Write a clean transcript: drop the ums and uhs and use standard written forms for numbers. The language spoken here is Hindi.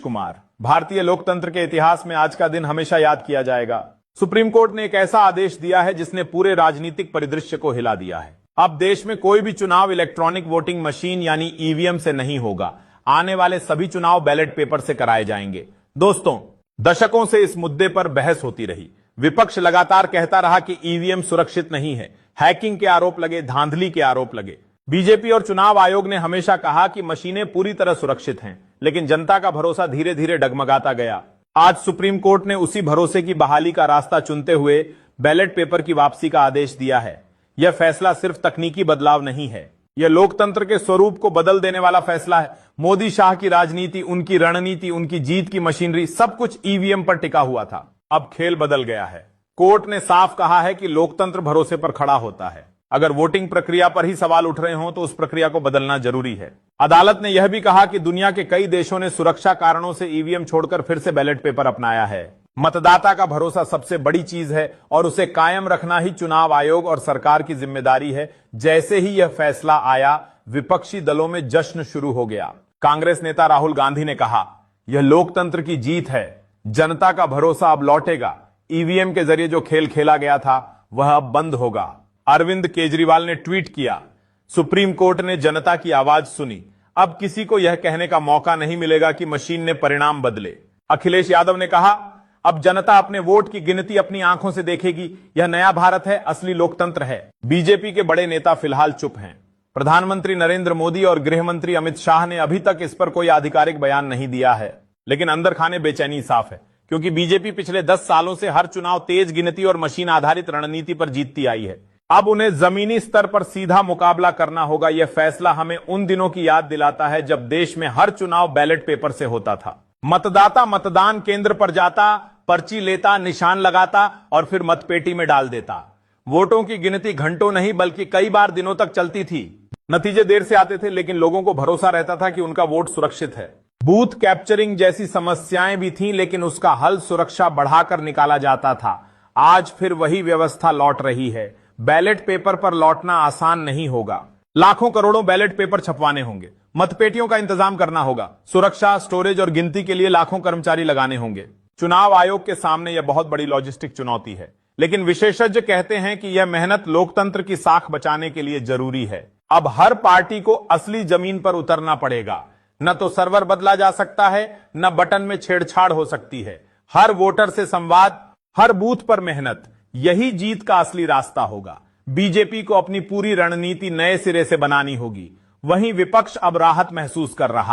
कुमार। भारतीय लोकतंत्र के इतिहास में आज का दिन हमेशा याद किया जाएगा। सुप्रीम कोर्ट ने एक ऐसा आदेश दिया है जिसने पूरे राजनीतिक परिदृश्य को हिला दिया है। अब देश में कोई भी चुनाव इलेक्ट्रॉनिक वोटिंग मशीन यानी ईवीएम से नहीं होगा। आने वाले सभी चुनाव बैलेट पेपर से कराए जाएंगे। दोस्तों, दशकों से इस मुद्दे पर बहस होती रही। विपक्ष लगातार कहता रहा कि ईवीएम सुरक्षित नहीं है। हैकिंग के आरोप लगे, धांधली के आरोप लगे। बीजेपी और चुनाव आयोग ने हमेशा कहा कि मशीनें पूरी तरह सुरक्षित हैं, लेकिन जनता का भरोसा धीरे धीरे डगमगाता गया। आज सुप्रीम कोर्ट ने उसी भरोसे की बहाली का रास्ता चुनते हुए बैलेट पेपर की वापसी का आदेश दिया है। यह फैसला सिर्फ तकनीकी बदलाव नहीं है, यह लोकतंत्र के स्वरूप को बदल देने वाला फैसला है। मोदी शाह की राजनीति, उनकी रणनीति, उनकी जीत की मशीनरी, सब कुछ ईवीएम पर टिका हुआ था। अब खेल बदल गया है। कोर्ट ने साफ कहा है कि लोकतंत्र भरोसे पर खड़ा होता है। अगर वोटिंग प्रक्रिया पर ही सवाल उठ रहे हों तो उस प्रक्रिया को बदलना जरूरी है। अदालत ने यह भी कहा कि दुनिया के कई देशों ने सुरक्षा कारणों से ईवीएम छोड़कर फिर से बैलेट पेपर अपनाया है। मतदाता का भरोसा सबसे बड़ी चीज है और उसे कायम रखना ही चुनाव आयोग और सरकार की जिम्मेदारी है। जैसे ही यह फैसला आया, विपक्षी दलों में जश्न शुरू हो गया। कांग्रेस नेता राहुल गांधी ने कहा, यह लोकतंत्र की जीत है, जनता का भरोसा अब लौटेगा। ईवीएम के जरिए जो खेल खेला गया था वह अब बंद होगा। अरविंद केजरीवाल ने ट्वीट किया, सुप्रीम कोर्ट ने जनता की आवाज सुनी, अब किसी को यह कहने का मौका नहीं मिलेगा कि मशीन ने परिणाम बदले। अखिलेश यादव ने कहा, अब जनता अपने वोट की गिनती अपनी आंखों से देखेगी। यह नया भारत है, असली लोकतंत्र है। बीजेपी के बड़े नेता फिलहाल चुप हैं। प्रधानमंत्री नरेंद्र मोदी और गृह मंत्री अमित शाह ने अभी तक इस पर कोई आधिकारिक बयान नहीं दिया है, लेकिन अंदर खाने बेचैनी साफ है, क्योंकि बीजेपी पिछले 10 सालों से हर चुनाव तेज गिनती और मशीन आधारित रणनीति पर जीतती आई है। अब उन्हें जमीनी स्तर पर सीधा मुकाबला करना होगा। यह फैसला हमें उन दिनों की याद दिलाता है जब देश में हर चुनाव बैलेट पेपर से होता था। मतदाता मतदान केंद्र पर जाता, पर्ची लेता, निशान लगाता और फिर मतपेटी में डाल देता। वोटों की गिनती घंटों नहीं बल्कि कई बार दिनों तक चलती थी। नतीजे देर से आते थे, लेकिन लोगों को भरोसा रहता था कि उनका वोट सुरक्षित है। बूथ कैप्चरिंग जैसी समस्याएं भी थीं, लेकिन उसका हल सुरक्षा बढ़ाकर निकाला जाता था। आज फिर वही व्यवस्था लौट रही है। बैलेट पेपर पर लौटना आसान नहीं होगा। लाखों करोड़ों बैलेट पेपर छपवाने होंगे, मतपेटियों का इंतजाम करना होगा, सुरक्षा, स्टोरेज और गिनती के लिए लाखों कर्मचारी लगाने होंगे। चुनाव आयोग के सामने यह बहुत बड़ी लॉजिस्टिक चुनौती है, लेकिन विशेषज्ञ कहते हैं कि यह मेहनत लोकतंत्र की साख बचाने के लिए जरूरी है। अब हर पार्टी को असली जमीन पर उतरना पड़ेगा। न तो सर्वर बदला जा सकता है, न बटन में छेड़छाड़ हो सकती है। हर वोटर से संवाद, हर बूथ पर मेहनत, यही जीत का असली रास्ता होगा। बीजेपी को अपनी पूरी रणनीति नए सिरे से बनानी होगी। वहीं विपक्ष अब राहत महसूस कर रहा है।